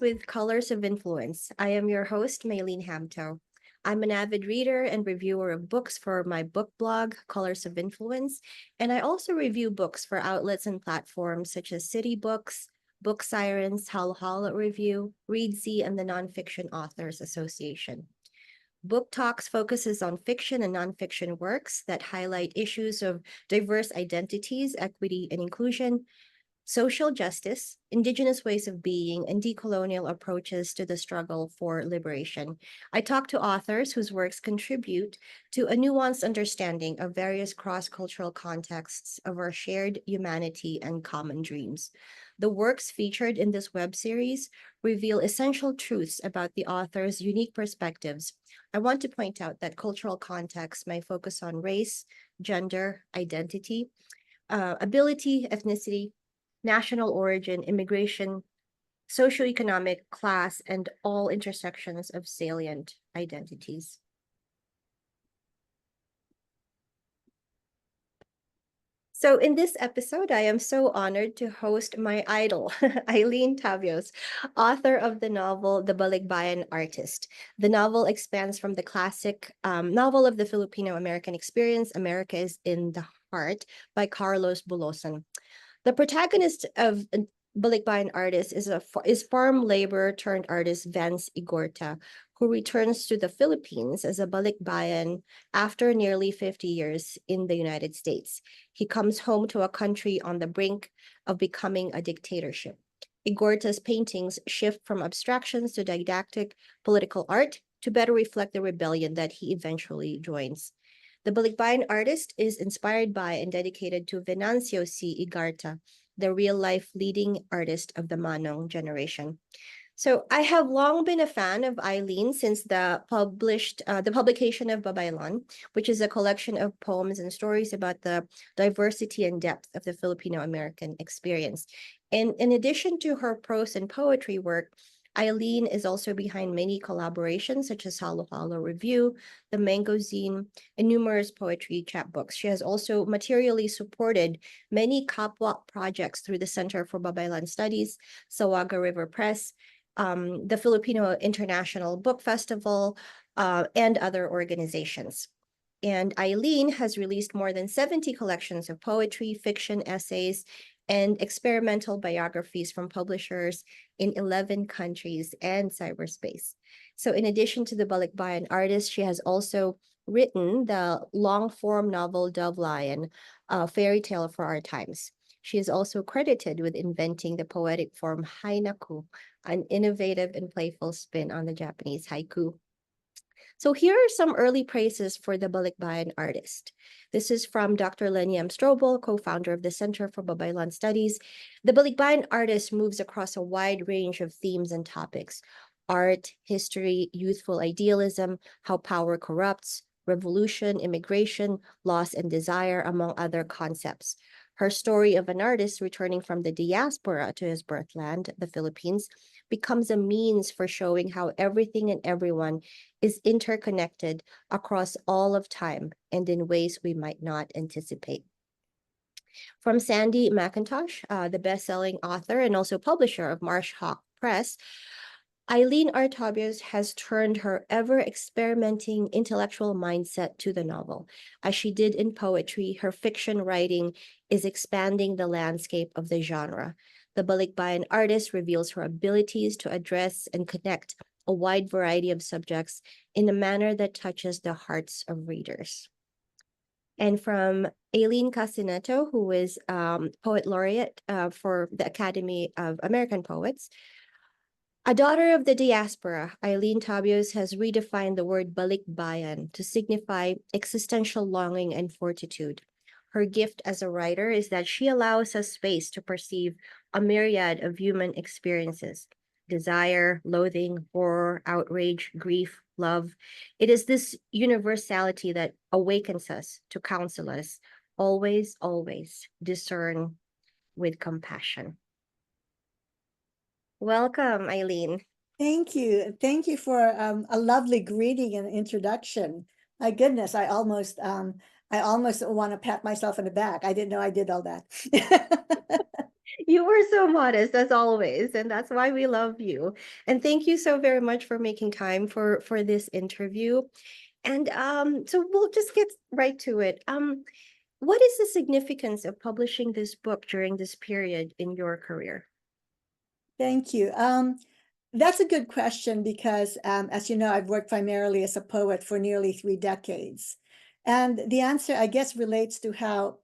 with Colors of Influence. I am your host, Maylene Hamto. I'm an avid reader and reviewer of books for my book blog, Colors of Influence, and I also review books for outlets and platforms such as City Books, Book Sirens, Halo Halo Review, Readsy, and the Nonfiction Authors Association. Book Talks focuses on fiction and nonfiction works that highlight issues of diverse identities, equity, and inclusion, social justice, Indigenous ways of being, and decolonial approaches to the struggle for liberation. I talk to authors whose works contribute to a nuanced understanding of various cross-cultural contexts of our shared humanity and common dreams. The works featured in this web series reveal essential truths about the author's unique perspectives. I want to point out that cultural context may focus on race, gender, identity, ability, ethnicity, national origin, immigration, socioeconomic, class, and all intersections of salient identities. So in this episode, I am so honored to host my idol, Eileen Tabios, author of the novel The Balikbayan Artist. The novel expands from the classic novel of the Filipino American experience, America is in the Heart, by Carlos Bulosan. The protagonist of Balikbayan Artist is farm labor turned artist Vance Igorta, who returns to the Philippines as a Balikbayan after nearly 50 years in the United States. He comes home to a country on the brink of becoming a dictatorship. Igorta's paintings shift from abstractions to didactic political art to better reflect the rebellion that he eventually joins. The Balikbayan Artist is inspired by and dedicated to Venancio C. Igarta, the real-life leading artist of the Manong generation. So I have long been a fan of Eileen since the publication of Babaylan, which is a collection of poems and stories about the diversity and depth of the Filipino American experience. And in addition to her prose and poetry work, Eileen is also behind many collaborations such as Halo Halo Review, The Mango Zine, and numerous poetry chapbooks. She has also materially supported many kapwa projects through the Center for Babaylan Studies, Sawaga River Press, the Filipino International Book Festival, and other organizations. And Eileen has released more than 70 collections of poetry, fiction, essays, and experimental biographies from publishers in 11 countries and cyberspace. So in addition to the Balikbayan Artist, she has also written the long-form novel Dove Lion, a fairy tale for our times. She is also credited with inventing the poetic form hainaku, an innovative and playful spin on the Japanese haiku. So here are some early praises for the Balikbayan Artist. This is from Dr. Lenny M. Strobel, co-founder of the Center for Babaylan Studies. The Balikbayan Artist moves across a wide range of themes and topics: art, history, youthful idealism, how power corrupts, revolution, immigration, loss and desire, among other concepts. Her story of an artist returning from the diaspora to his birthland, the Philippines, becomes a means for showing how everything and everyone is interconnected across all of time and in ways we might not anticipate. From Sandy McIntosh, the best-selling author and also publisher of Marsh Hawk Press, Eileen R. Tabios has turned her ever-experimenting intellectual mindset to the novel. As she did in poetry, her fiction writing is expanding the landscape of the genre. The Balikbayan Artist reveals her abilities to address and connect a wide variety of subjects in a manner that touches the hearts of readers. And from Aileen Casineto, who is Poet Laureate for the Academy of American Poets, a daughter of the diaspora, Eileen Tabios has redefined the word balikbayan to signify existential longing and fortitude. Her gift as a writer is that she allows us space to perceive a myriad of human experiences: desire, loathing, horror, outrage, grief, love. It is this universality that awakens us to counsel us, always, always discern with compassion. Welcome, Eileen. Thank you. Thank you for a lovely greeting and introduction. My goodness, I almost want to pat myself in the back. I didn't know I did all that. You were so modest as always, and that's why we love you. And thank you so very much for making time for this interview. And so we'll just get right to it. What is the significance of publishing this book during this period in your career? Thank you. That's a good question because, as you know, I've worked primarily as a poet for nearly 3 decades. And the answer, I guess, relates to how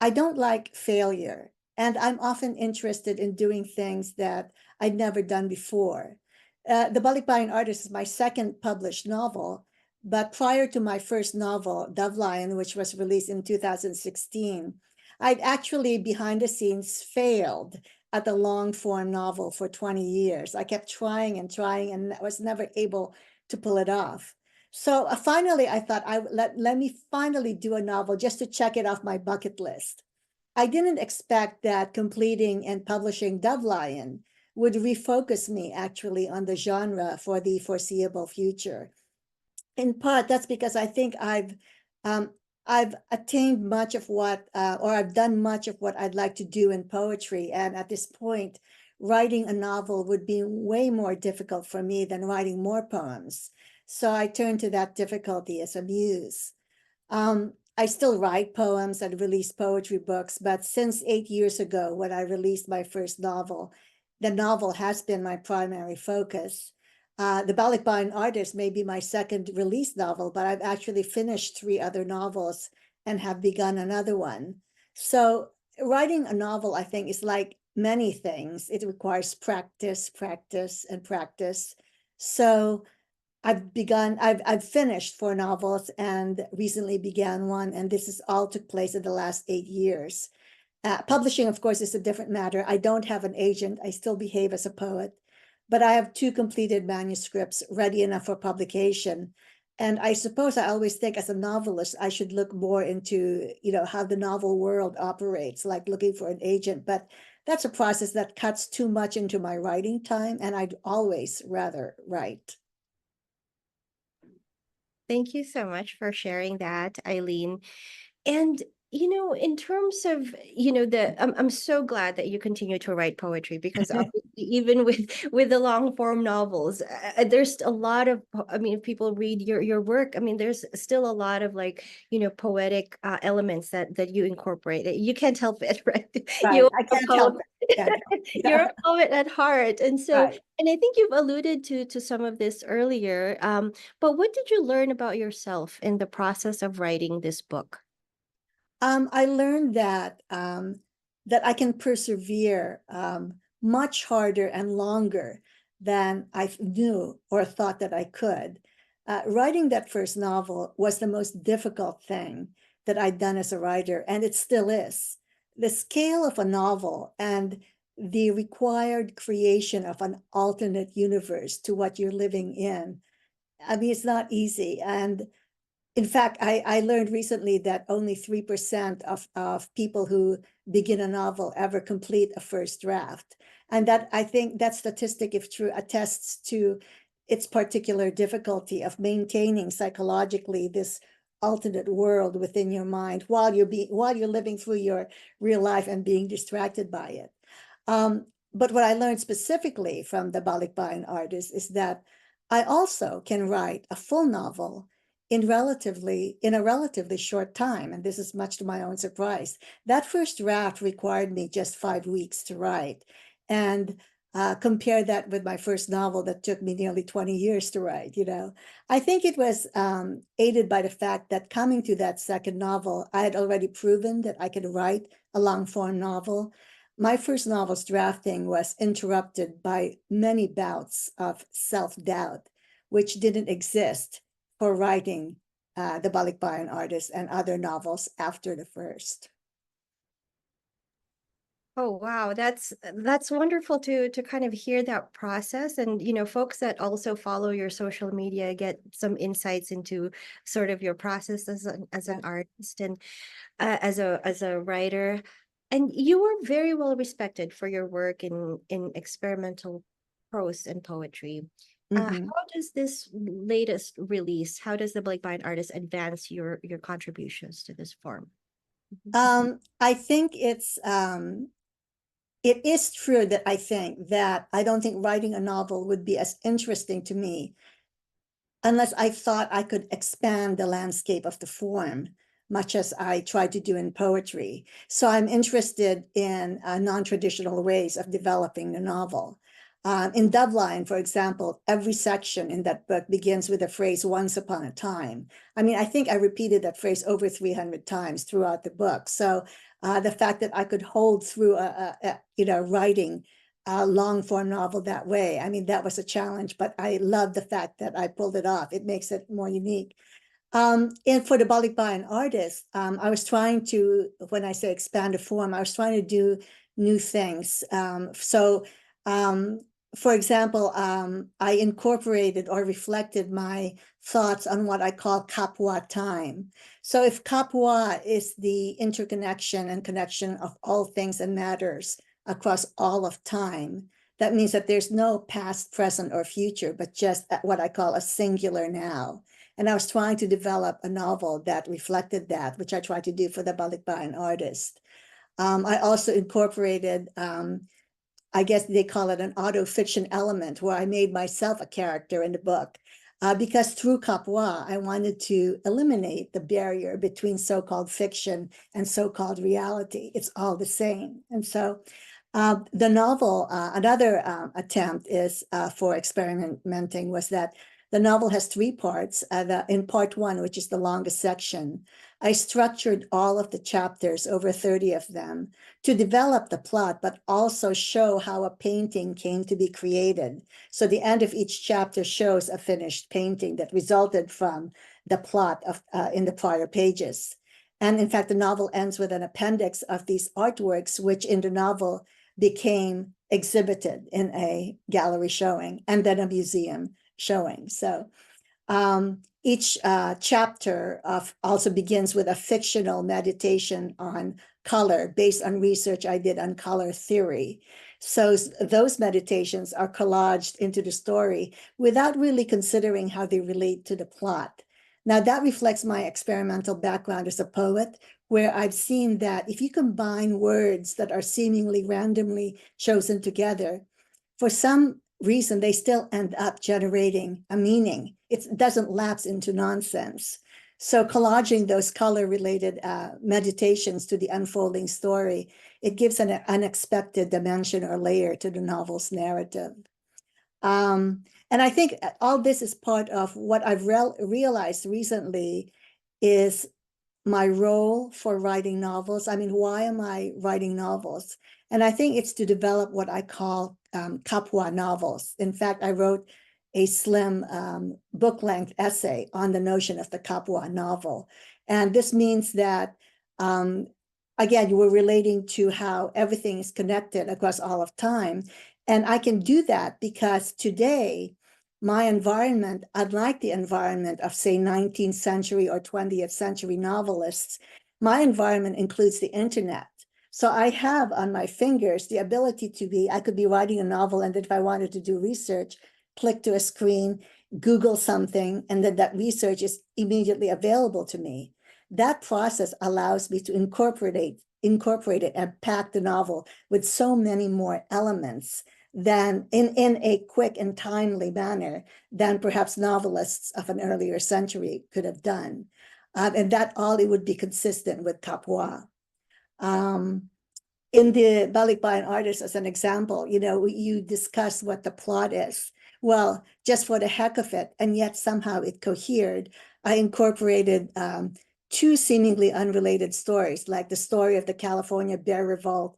I don't like failure. And I'm often interested in doing things that I'd never done before. The Balikbayan Artist is my second published novel. But prior to my first novel, Dove Lion, which was released in 2016, I'd actually behind the scenes failed at the long form novel for 20 years. I kept trying and was never able to pull it off. So finally, I thought let me finally do a novel just to check it off my bucket list. I didn't expect that completing and publishing Dove Lion would refocus me actually on the genre for the foreseeable future. In part, that's because I think I've attained much of what, or I've done much of what I'd like to do in poetry. And at this point, writing a novel would be way more difficult for me than writing more poems. So I turned to that difficulty as a muse. I still write poems and release poetry books, but since 8 years ago, when I released my first novel, the novel has been my primary focus. The Balikbayan Artist may be my second release novel, but I've actually finished 3 other novels and have begun another one. So writing a novel, I think, is like many things. It requires practice, practice, and practice. So I've finished 4 novels and recently began one, and this is all took place in the last 8 years. Publishing, of course, is a different matter. I don't have an agent. I still behave as a poet, but I have 2 completed manuscripts ready enough for publication. And I suppose I always think as a novelist, I should look more into, how the novel world operates, like looking for an agent. But that's a process that cuts too much into my writing time, and I'd always rather write. Thank you so much for sharing that, Eileen. And in terms of, I'm so glad that you continue to write poetry because obviously even with the long form novels, there's a lot of, I mean, if people read your work, I mean, there's still a lot of like, poetic elements that you incorporate. You can't help it, right? Right. You I are a can't poet. help it. Can't help it. You're Yeah. a poet at heart. And so, Right. and I think you've alluded to some of this earlier. But what did you learn about yourself in the process of writing this book? I learned that I can persevere much harder and longer than I knew or thought that I could. Writing that first novel was the most difficult thing that I'd done as a writer, and it still is. The scale of a novel and the required creation of an alternate universe to what you're living in. I mean, it's not easy. And in fact, I learned recently that only 3% of people who begin a novel ever complete a first draft. And that, I think that statistic, if true, attests to its particular difficulty of maintaining psychologically this alternate world within your mind while you're living through your real life and being distracted by it. But what I learned specifically from the Balikbayan Artist is that I also can write a full novel in a relatively short time, and this is much to my own surprise. That first draft required me just 5 weeks to write, and compare that with my first novel that took me nearly 20 years to write. I think it was aided by the fact that coming to that second novel, I had already proven that I could write a long form novel. My first novel's drafting was interrupted by many bouts of self-doubt, which didn't exist for writing The Balikbayan Artist and other novels after the first. Oh wow, that's wonderful to kind of hear that process. And folks that also follow your social media get some insights into sort of your process as an artist and as a writer. And you were very well respected for your work in experimental prose and poetry. Mhm. How does this latest release, how does the Balikbayan Artist advance your contributions to this form? Mhm. I think it is true that I think that I don't think writing a novel would be as interesting to me unless I thought I could expand the landscape of the form, much as I try to do in poetry. So I'm interested in non-traditional ways of developing the novel. In Dubline, for example, every section in that book begins with the phrase "once upon a time." I mean, I think I repeated that phrase over 300 times throughout the book. So the fact that I could hold through writing a long form novel that way. I mean, that was a challenge, but I love the fact that I pulled it off. It makes it more unique. And for the Balikbayan Artist, I was trying to, when I say expand the form, I was trying to do new things. For example, I incorporated or reflected my thoughts on what I call kapwa time. So if kapwa is the interconnection and connection of all things and matters across all of time, that means that there's no past, present, or future, but just what I call a singular now. And I was trying to develop a novel that reflected that, which I tried to do for the Balikbayan Artist. I also incorporated, I guess they call it an auto-fiction element, where I made myself a character in the book. Because through Kapwa, I wanted to eliminate the barrier between so-called fiction and so-called reality. It's all the same. And so the novel, another attempt is for experimenting was that the novel has three parts. In part one, which is the longest section, I structured all of the chapters, over 30 of them, to develop the plot, but also show how a painting came to be created. So the end of each chapter shows a finished painting that resulted from the plot of in the prior pages. And in fact, the novel ends with an appendix of these artworks, which in the novel became exhibited in a gallery showing and then a museum showing. So each chapter also begins with a fictional meditation on color based on research I did on color theory. So those meditations are collaged into the story without really considering how they relate to the plot. Now that reflects my experimental background as a poet, where I've seen that if you combine words that are seemingly randomly chosen together, for some reason, they still end up generating a meaning. It doesn't lapse into nonsense. So collaging those color-related meditations to the unfolding story, it gives an unexpected dimension or layer to the novel's narrative. And I think all this is part of what I've realized recently is my role for writing novels. I mean, why am I writing novels? And I think it's to develop what I call kapwa novels. In fact, I wrote a slim book-length essay on the notion of the kapwa novel. And this means that, again, you were relating to how everything is connected across all of time. And I can do that because today, my environment, unlike the environment of, say, 19th century or 20th century novelists, my environment includes the internet. So I have on my fingers the ability to I could be writing a novel, and if I wanted to do research, click to a screen, Google something, and then that research is immediately available to me. That process allows me to incorporate it and pack the novel with so many more elements than in a quick and timely manner than perhaps novelists of an earlier century could have done. And that all it would be consistent with Kapwa. In the Balikbayan Artist, as an example, you discuss what the plot is. Well, just for the heck of it, and yet somehow it cohered, I incorporated two seemingly unrelated stories, like the story of the California Bear Revolt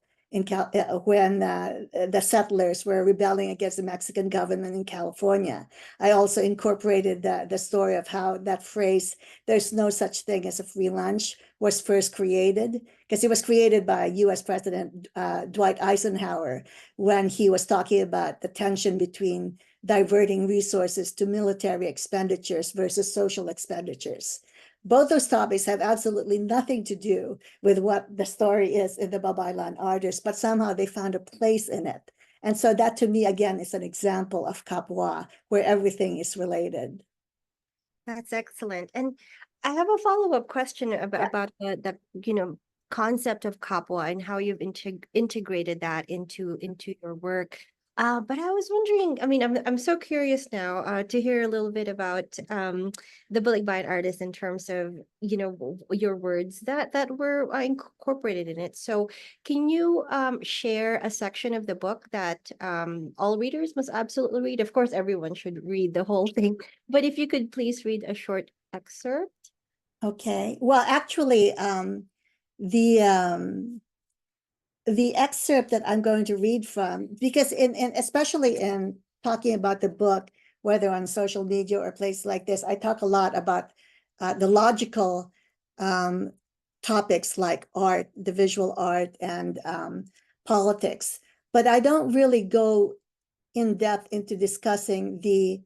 when the settlers were rebelling against the Mexican government in California. I also incorporated the story of how that phrase, "there's no such thing as a free lunch," was first created, because it was created by US President Dwight Eisenhower when he was talking about the tension between diverting resources to military expenditures versus social expenditures. Both those topics have absolutely nothing to do with what the story is in the Balikbayan Artist, but somehow they found a place in it. And so that, to me, again, is an example of Kapwa, where everything is related. That's excellent. And I have a follow-up question about the concept of kapwa and how you've integrated that into your work. But I was wondering, I mean, I'm so curious now to hear a little bit about the Balikbayan Artist in terms of, you know, your words that were incorporated in it. So can you share a section of the book that all readers must absolutely read? Of course, everyone should read the whole thing, but if you could please read a short excerpt. Okay. Well, actually, the um, the excerpt that I'm going to read from, because in especially in talking about the book, whether on social media or places like this, I talk a lot about the logical topics like art, the visual art, and politics, but I don't really go in depth into discussing the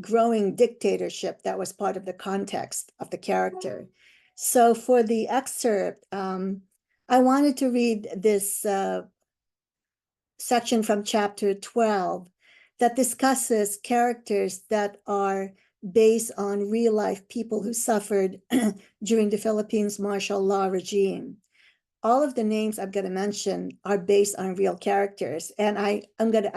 growing dictatorship that was part of the context of the character. So for the excerpt, I wanted to read this section from chapter 12 that discusses characters that are based on real life people who suffered during the Philippines martial law regime. All of the names I'm going to mention are based on real characters. And I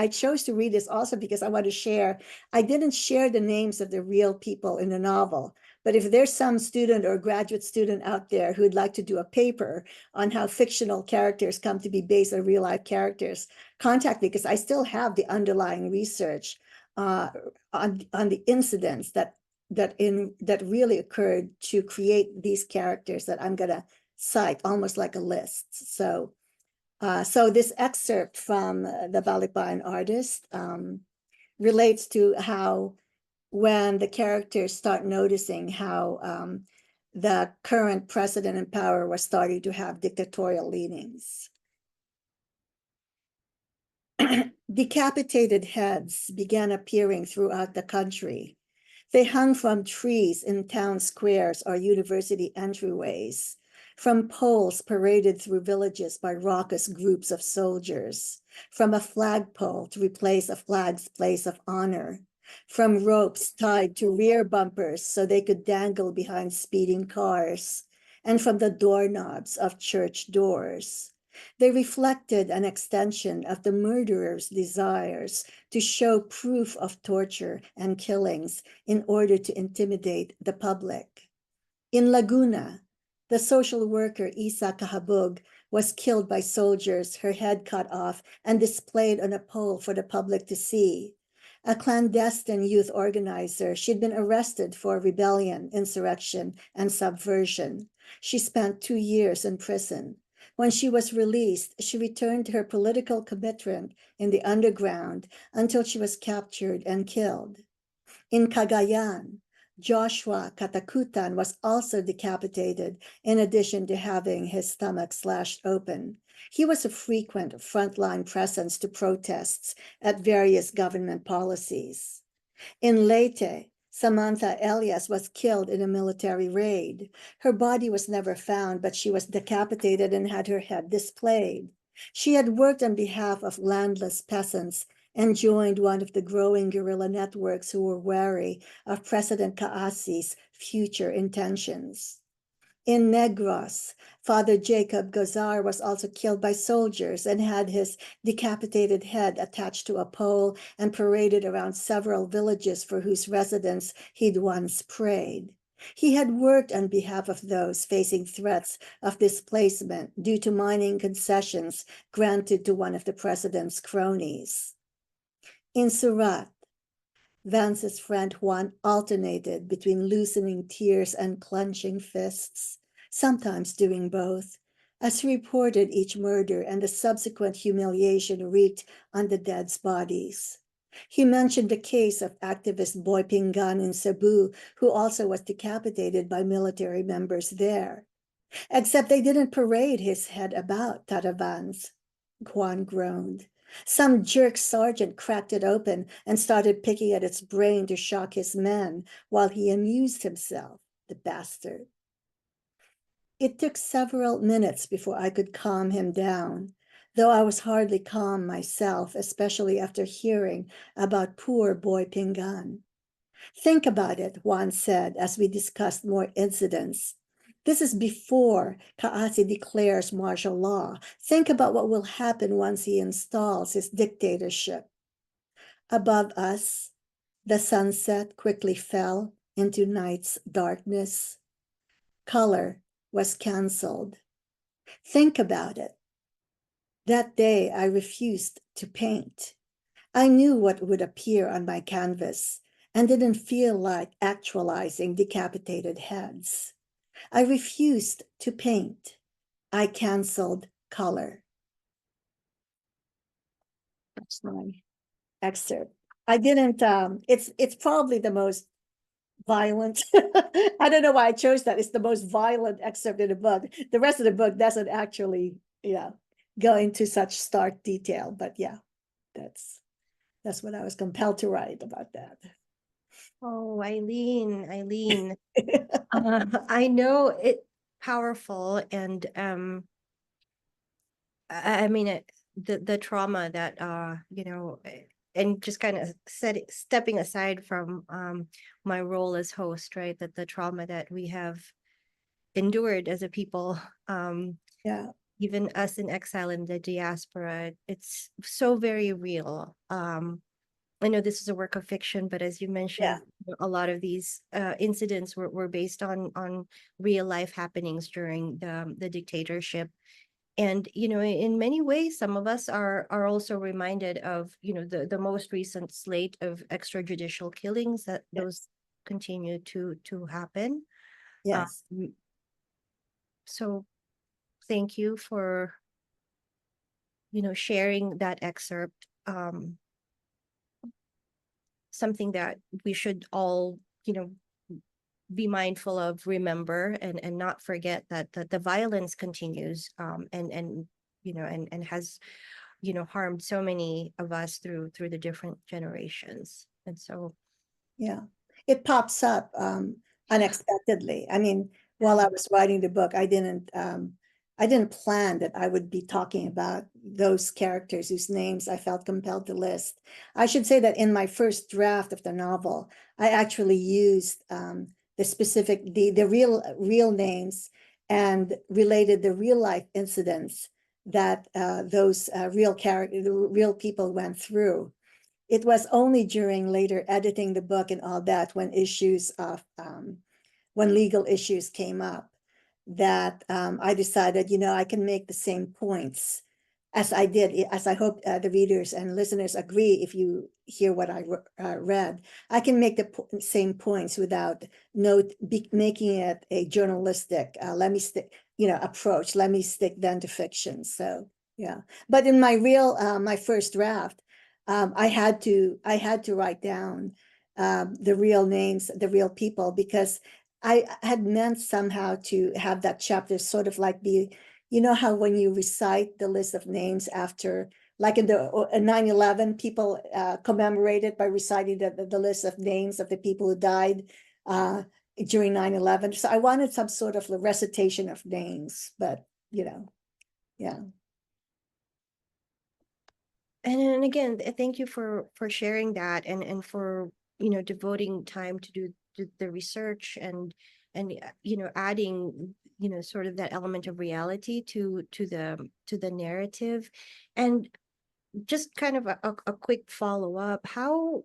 chose to read this also because I want to share. I didn't share the names of the real people in the novel, but if there's some student or graduate student out there who'd like to do a paper on how fictional characters come to be based on real life characters, contact me, because I still have the underlying research on the incidents that really occurred to create these characters that I'm going to cite, almost like a list. So this excerpt from the Balikbayan Artist relates to how when the characters start noticing how the current president in power was starting to have dictatorial leanings. Decapitated heads began appearing throughout the country. They hung from trees in town squares or university entryways, from poles paraded through villages by raucous groups of soldiers, from a flagpole to replace a flag's place of honor, from ropes tied to rear bumpers so they could dangle behind speeding cars, and from the doorknobs of church doors. They reflected an extension of the murderer's desires to show proof of torture and killings in order to intimidate the public. In Laguna, the social worker Isa Kahabug was killed by soldiers, her head cut off and displayed on a pole for the public to see. A clandestine youth organizer, she'd been arrested for rebellion, insurrection, and subversion. She spent 2 years in prison. When she was released, she returned to her political commitment in the underground until she was captured and killed. In Cagayan, Joshua Katakutan was also decapitated in addition to having his stomach slashed open. He was a frequent frontline presence to protests at various government policies. In Leyte, Samantha Elias was killed in a military raid. Her body was never found, but she was decapitated and had her head displayed. She had worked on behalf of landless peasants and joined one of the growing guerrilla networks who were wary of President Kaasi's future intentions. In Negros, Father Jacob Gozar was also killed by soldiers and had his decapitated head attached to a pole and paraded around several villages for whose residents he'd once prayed. He had worked on behalf of those facing threats of displacement due to mining concessions granted to one of the president's cronies. In Surat, Vance's friend Juan alternated between loosening tears and clenching fists, sometimes doing both, as he reported each murder and the subsequent humiliation wreaked on the dead's bodies. He mentioned the case of activist Boy Pingan in Cebu, who also was decapitated by military members there. Except they didn't parade his head about, Tata Vance, Juan groaned. Some jerk sergeant cracked it open and started picking at its brain to shock his men while he amused himself, the bastard. It took several minutes before I could calm him down, though I was hardly calm myself, especially after hearing about poor Boy Pingan. Think about it, Juan said as we discussed more incidents. This is before Kaasi declares martial law. Think about what will happen once he installs his dictatorship. Above us, the sunset quickly fell into night's darkness. Color was canceled. Think about it. That day, I refused to paint. I knew what would appear on my canvas and didn't feel like actualizing decapitated heads. I refused to paint. I canceled color. That's my excerpt. I didn't, it's probably the most violent. I don't know why I chose that. It's the most violent excerpt in the book. The rest of the book doesn't actually, go into such stark detail, but yeah, that's what I was compelled to write about that. Oh, Eileen, I know it powerful, and I mean the trauma that and just kind of stepping aside from my role as host, right? That the trauma that we have endured as a people, Yeah, even us in exile in the diaspora, it's so very real. I know this is a work of fiction, but as you yeah, mentioned, a lot of these incidents were based on real life happenings during the dictatorship. And in many ways, some of us are also reminded of the most recent slate of extrajudicial killings, that yeah, those continue to happen. yes, Um, so thank you for sharing that excerpt. Something that we should all be mindful of, remember, and not forget that the violence continues, and has harmed so many of us through the different generations. And so yeah. It pops up yeah. unexpectedly. I mean, while I was writing the book, I didn't plan that I would be talking about those characters whose names I felt compelled to list. I should say that in my first draft of the novel, I actually used the real names and related the real life incidents that those real people went through. It was only during later editing the book and all that, when legal issues came up, that I decided, I can make the same points as I did, as I hope the readers and listeners agree if you hear what I read. I can make the same points without making it a journalistic, approach. Let me stick then to fiction. So, yeah. But in my first draft, I had to write down the real names, the real people, because I had meant somehow to have that chapter sort of like be, how when you recite the list of names after, like in the 9/11, people commemorated by reciting the list of names of the people who died during 9/11. So I wanted some sort of recitation of names, but yeah. And again, thank you for sharing that, and for devoting time to do the research, and adding sort of that element of reality to the narrative. And just kind of a quick follow-up, how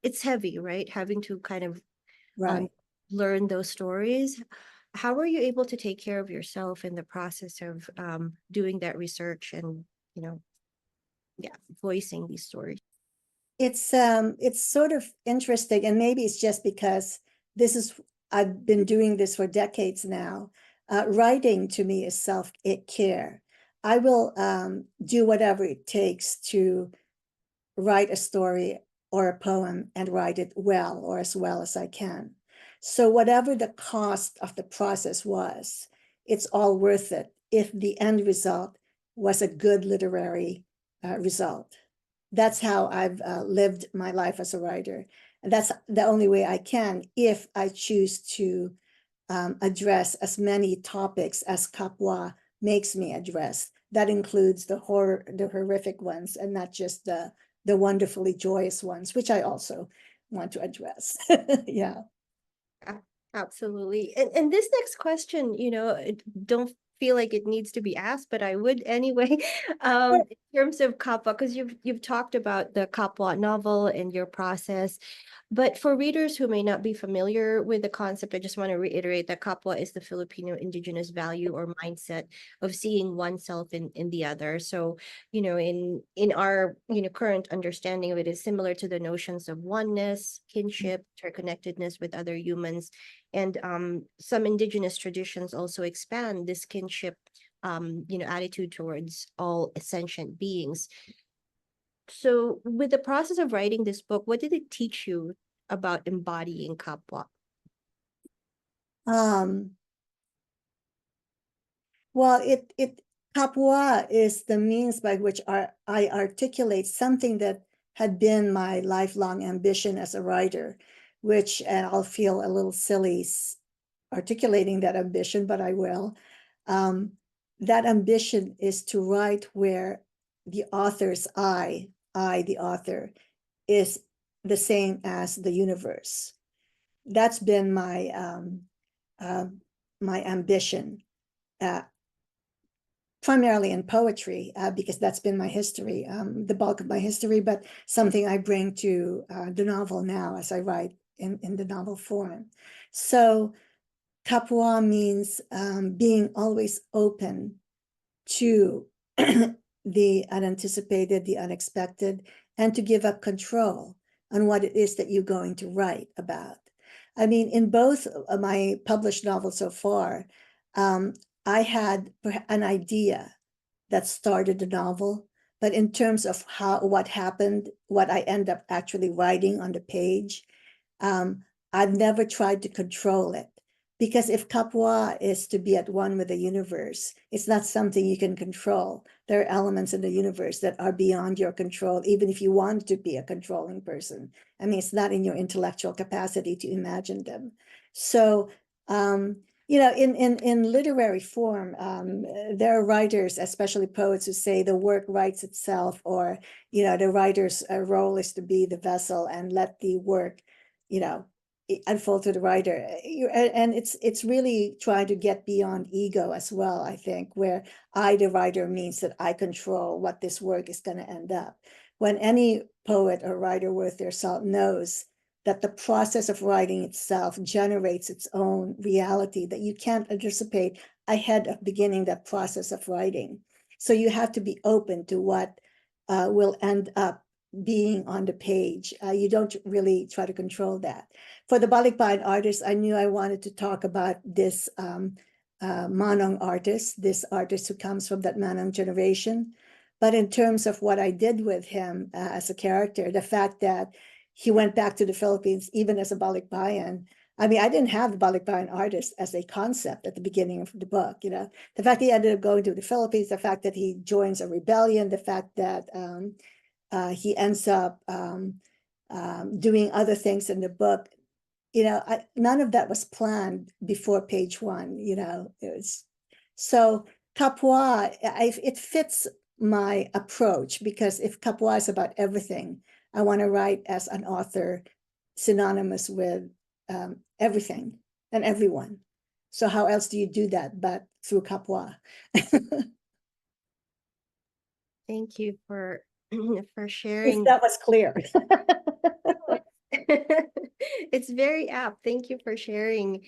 it's heavy, right? Having to kind of um, Right. learn those stories. How were you able to take care of yourself in the process of doing that research, and you know yeah, voicing these stories? It's sort of interesting, and maybe it's just because this is I've been doing this for decades now. Writing to me is self-care. I will do whatever it takes to write a story or a poem and write it well, or as well as I can. So whatever the cost of the process was, it's all worth it if the end result was a good literary result. That's how I've lived my life as a writer. And that's the only way I can, if I choose to address as many topics as Kapwa makes me address. That includes the horrific ones, and not just the wonderfully joyous ones, which I also want to address. Yeah. Absolutely. And this next question, don't feel like it needs to be asked, but I would anyway. In terms of kapwa, because you've talked about the kapwa novel and your process. But for readers who may not be familiar with the concept, I just want to reiterate that kapwa is the Filipino indigenous value or mindset of seeing oneself in the other. So, in our, current understanding of it is similar to the notions of oneness, kinship, interconnectedness with other humans. And some indigenous traditions also expand this kinship attitude towards all sentient beings. So, with the process of writing this book, what did it teach you about embodying kapwa? Um, well, kapwa is the means by which I articulate something that had been my lifelong ambition as a writer, which, and I'll feel a little silly articulating that ambition, but I will. Um, that ambition is to write where the author's the author, is the same as the universe. That's been uh, my ambition, uh, primarily in poetry, because that's been my history, the bulk of my history, but something I bring to the novel now as I write in the novel form. So kapwa means being always open to the unanticipated, the unexpected, and to give up control on what it is that you're going to write about. I mean, in both of my published novels so far, um, I had an idea that started the novel, but in terms of what happened, what I end up actually writing on the page, um, I've never tried to control it. Because if kapwa is to be at one with the universe, it's not something you can control. There are elements in the universe that are beyond your control, even if you want to be a controlling person. I mean, it's not in your intellectual capacity to imagine them. So, in literary form, there are writers, especially poets, who say the work writes itself, or, the writer's role is to be the vessel and let the work, unfold to the writer. And it's really trying to get beyond ego as well, I think, where I, the writer, means that I control what this work is going to end up. When any poet or writer worth their salt knows that the process of writing itself generates its own reality, that you can't anticipate ahead of beginning that process of writing. So you have to be open to what will end up being on the page. You don't really try to control that. For the Balikbayan Artist, I knew I wanted to talk about this Manong artist, this artist who comes from that Manong generation. But in terms of what I did with him as a character, the fact that he went back to the Philippines, even as a Balikbayan. I mean, I didn't have the Balikbayan Artist as a concept at the beginning of the book, The fact he ended up going to the Philippines, the fact that he joins a rebellion, the fact that he ends up doing other things in the book, none of that was planned before page one, it was, so kapwa, it fits my approach, because if kapwa is about everything, I want to write as an author synonymous with everything and everyone. So how else do you do that but through kapwa? Thank you for for If sharing. that was clear. It's very apt. Thank you for sharing.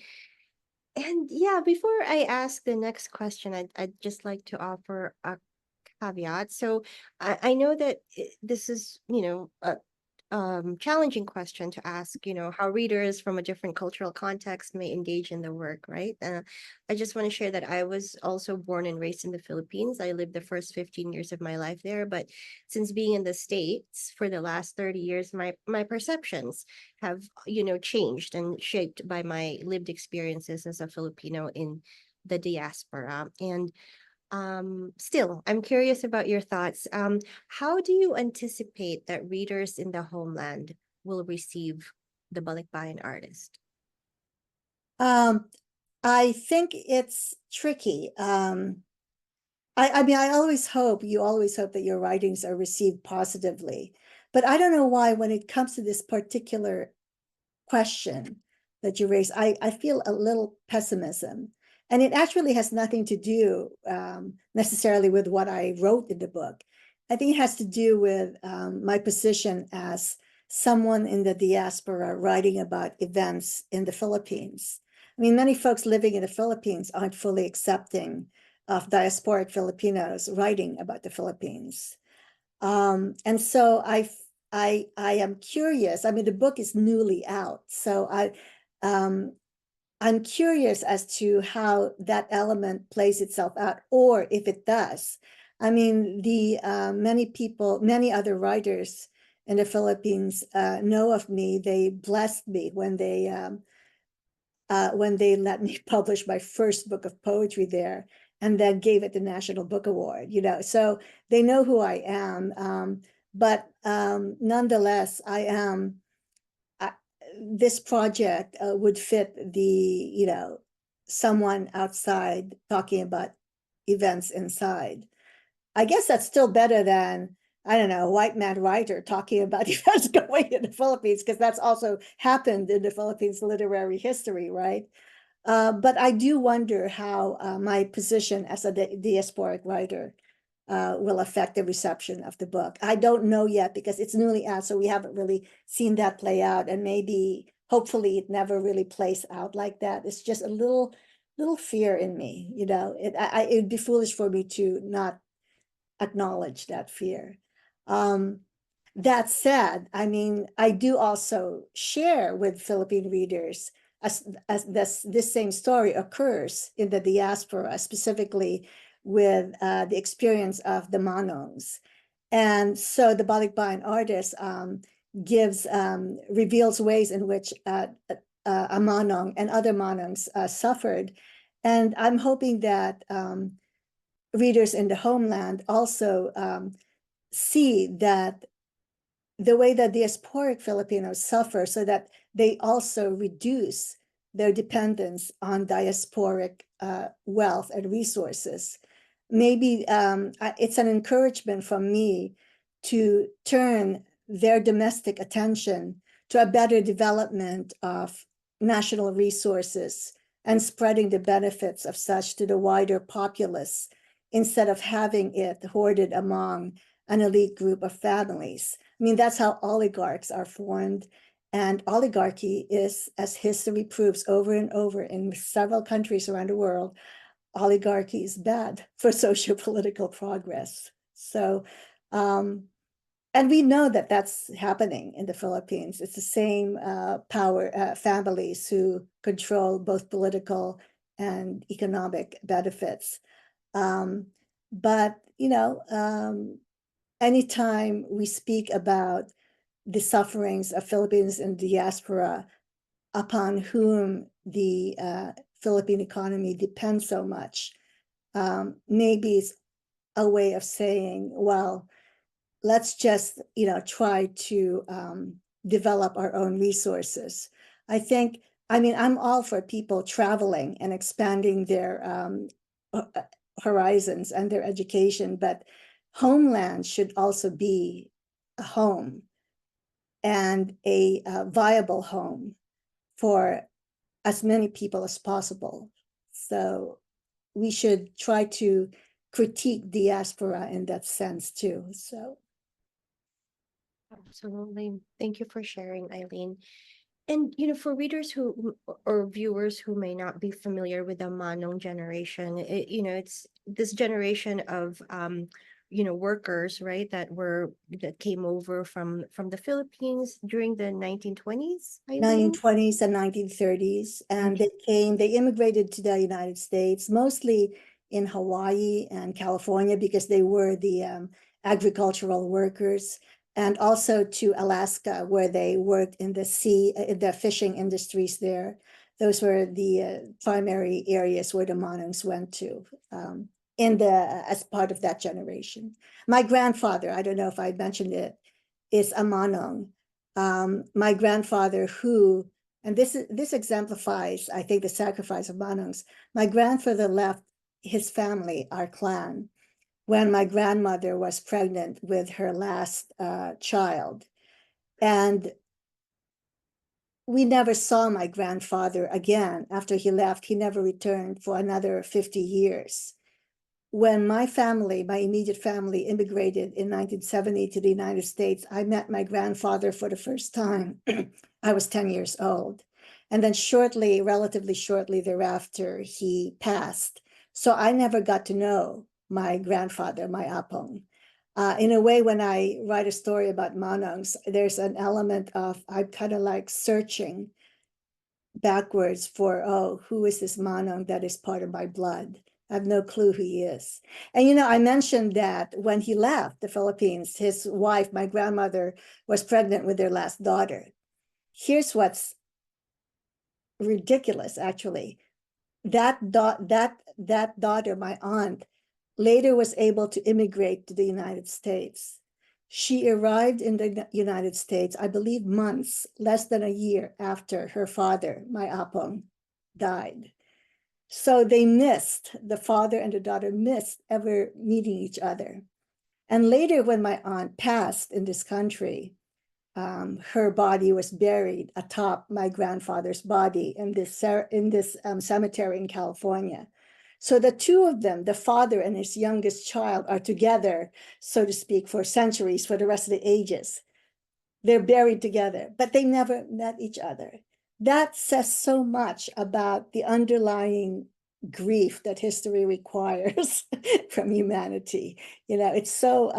And yeah, before I ask the next question, I'd just like to offer a caveat. So I know that this is, a challenging question to ask, how readers from a different cultural context may engage in the work, right? I just want to share that I was also born and raised in the Philippines. I lived the first 15 years of my life there, but since being in the States for the last 30 years, my perceptions have, changed and shaped by my lived experiences as a Filipino in the diaspora. And still, I'm curious about your thoughts. How do you anticipate that readers in the homeland will receive the Balikbayan Artist? um, I think it's tricky. I mean, you always hope that your writings are received positively. But I don't know why, when it comes to this particular question, that you raised, I feel a little pessimism. And it actually has nothing to do necessarily with what I wrote in the book. I think it has to do with my position as someone in the diaspora writing about events in the Philippines. I mean, many folks living in the Philippines aren't fully accepting of diasporic Filipinos writing about the Philippines. And so I am curious. I mean, the book is newly out, so I'm curious as to how that element plays itself out, or if it does. I mean, the many other writers in the Philippines know of me. They blessed me when they let me publish my first book of poetry there, and then gave it the National Book Award. You know, so they know who I am. But nonetheless, this project would fit the someone outside talking about events inside. I guess that's still better than, I don't know, a white man writer talking about events going in the Philippines, because that's also happened in the Philippines literary history, right? But I do wonder how my position as a diasporic writer will affect the reception of the book. I don't know yet because it's newly out, so we haven't really seen that play out, and maybe, hopefully, it never really plays out like that. It's just a little fear in me, you know. It'd be foolish for me to not acknowledge that fear. That said, I mean, I do also share with Philippine readers as this same story occurs in the diaspora, specifically with the experience of the Manongs. And so the Balikbayan Artist reveals ways in which a Manong and other Manongs suffered. And I'm hoping that readers in the homeland also see that the way that diasporic Filipinos suffer, so that they also reduce their dependence on diasporic wealth and resources. Maybe it's an encouragement from me to turn their domestic attention to a better development of national resources and spreading the benefits of such to the wider populace, instead of having it hoarded among an elite group of families. I mean, that's how oligarchs are formed. And oligarchy is, as history proves over and over in several countries around the world, oligarchy is bad for socio-political progress. So, and we know that that's happening in the Philippines. It's the same families who control both political and economic benefits. But, anytime we speak about the sufferings of Filipinos in diaspora, upon whom the Philippine economy depends so much, maybe it's a way of saying, well, let's just try to develop our own resources. I'm all for people traveling and expanding their horizons and their education, but homeland should also be a home, and a viable home for as many people as possible. So we should try to critique diaspora in that sense too. So Absolutely. Thank you for sharing, Eileen. And for readers or viewers who may not be familiar with the Manong generation, it's this generation of workers, right, that came over from the Philippines during the 1920s, Eileen. 1920s and 1930s, and they immigrated to the United States, mostly in Hawaii and California, because they were the agricultural workers, and also to Alaska, where they worked in the fishing industries there. Those were the primary areas where the Manongs went to as part of that generation. My grandfather, I don't know if I mentioned it, is a Manong. My grandfather, and this exemplifies, I think, the sacrifice of Manongs. My grandfather left his family, our clan, when my grandmother was pregnant with her last child. And we never saw my grandfather again after he left. He never returned for another 50 years. When my family, my immediate family, immigrated in 1970 to the United States, I met my grandfather for the first time. I was 10 years old. And then shortly, relatively shortly thereafter, he passed. So I never got to know my grandfather, my apong. In a way, when I write a story about manongs, there's an element of I'm kind of like searching backwards for, oh, who is this manong that is part of my blood? I have no clue who he is. And, you know, I mentioned that when he left the Philippines, his wife, my grandmother, was pregnant with their last daughter. Here's what's ridiculous, actually. That daughter, my aunt, later was able to immigrate to the United States. She arrived in the United States, I believe months, less than a year after her father, my apong, died. So they missed, the father and the daughter missed ever meeting each other. And later, when my aunt passed in this country, her body was buried atop my grandfather's body in this cemetery in California. So the two of them, the father and his youngest child, are together, so to speak, for centuries, for the rest of the ages. They're buried together, but they never met each other. That says so much about the underlying grief that history requires from humanity. You know, it's so,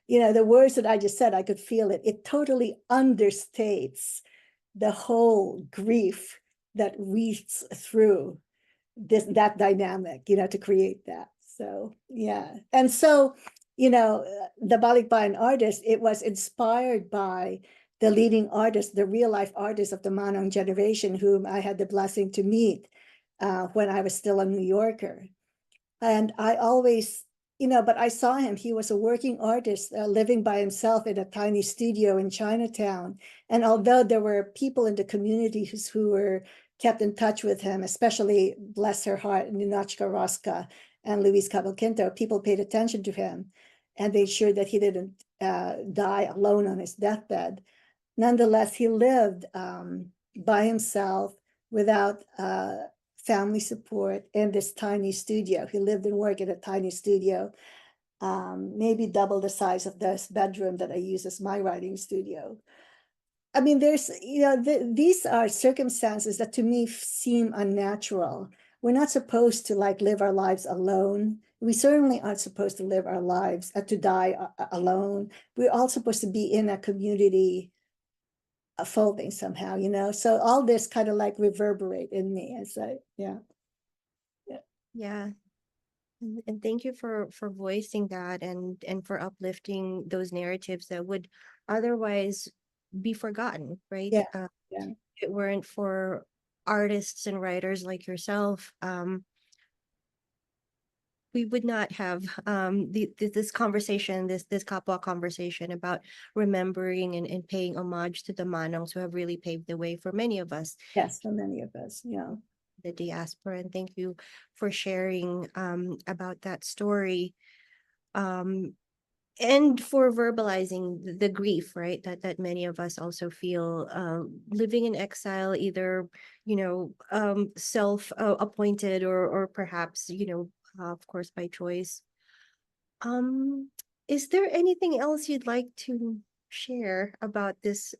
you know, the words that I just said, I could feel it. It totally understates the whole grief that weaves through that dynamic, you know, to create that. So, yeah. And so, you know, the Balikbayan Artist, it was inspired by the leading artists, the real life artists of the Manong generation, whom I had the blessing to meet when I was still a New Yorker. And I always, you know, but I saw him. He was a working artist living by himself in a tiny studio in Chinatown. And although there were people in the community who were kept in touch with him, especially, bless her heart, Ninachka Rosca and Luis Cavalquinto, people paid attention to him and they ensured that he didn't die alone on his deathbed. Nonetheless, he lived by himself without family support in this tiny studio. He lived and worked in a tiny studio, maybe double the size of this bedroom that I use as my writing studio. I mean, there's, you know, these are circumstances that to me seem unnatural. We're not supposed to like live our lives alone. We certainly aren't supposed to live our lives to die alone. We're all supposed to be in a community folding somehow, you know. So all this kind of like reverberate in me as I, yeah. Yeah. And thank you for voicing that and for uplifting those narratives that would otherwise be forgotten, right? Yeah, yeah. If it weren't for artists and writers like yourself, we would not have this conversation, this kapwa conversation about remembering and paying homage to the manongs who have really paved the way for many of us, Yes, for many of us, yeah. the diaspora. And thank you for sharing about that story. Um, and for verbalizing the grief, right, that many of us also feel living in exile, either self appointed or perhaps of course by choice. um is there anything else you'd like to share about this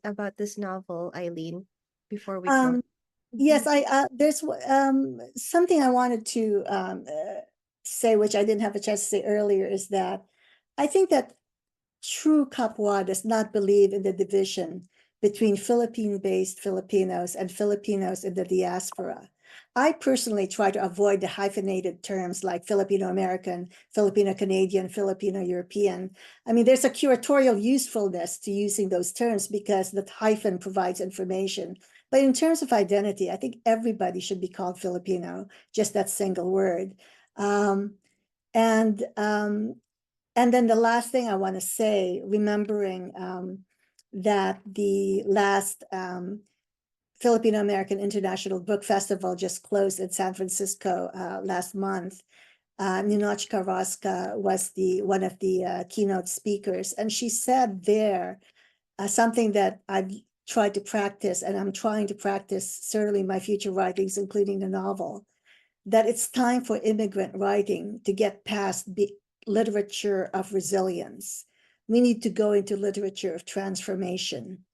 novel, Eileen, before we close? Um, Mhm. yes, there's something I wanted to say, which I didn't have a chance to say earlier, is that I think that true Kapwa does not believe in the division between Philippine-based Filipinos and Filipinos in the diaspora. I personally try to avoid the hyphenated terms like Filipino American, Filipino Canadian, Filipino European. I mean, there's a curatorial usefulness to using those terms because the hyphen provides information. But in terms of identity, I think everybody should be called Filipino, just that single word. Um, and um, and then the last thing I want to say, remembering that the last Filipino American International Book Festival just closed in San Francisco last month. Ninochka Rosca was one of the keynote speakers, and she said there something that I've tried to practice, and I'm trying to practice certainly my future writings, including the novel, that it's time for immigrant writing to get past the literature of resilience. We need to go into literature of transformation.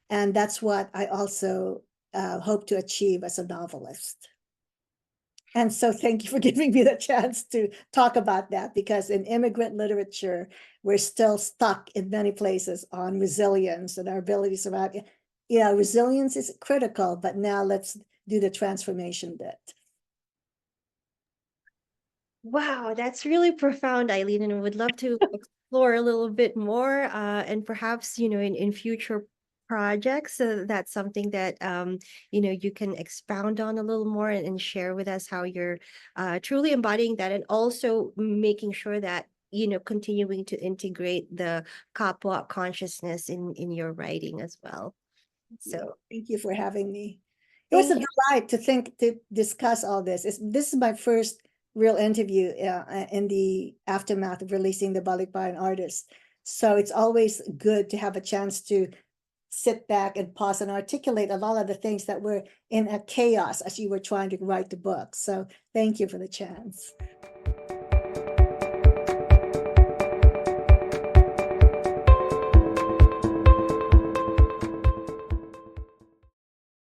And that's what I also hope to achieve as a novelist. And so thank you for giving me the chance to talk about that, because in immigrant literature, we're still stuck in many places on resilience and our ability to survive. Yeah, resilience is critical, but now let's do the transformation bit. Wow, that's really profound, Eileen, and I would love to explore a little bit more, and perhaps, in future projects, that's something that, you can expound on a little more and share with us how you're truly embodying that, and also making sure that, continuing to integrate the Kapwa consciousness in your writing as well. So Thank you for having me. It was a thank you. delight to discuss all this. This is my first real interview in the aftermath of releasing the Balikbayan Artist. So it's always good to have a chance to sit back and pause and articulate a lot of the things that were in a chaos as you were trying to write the book. So thank you for the chance.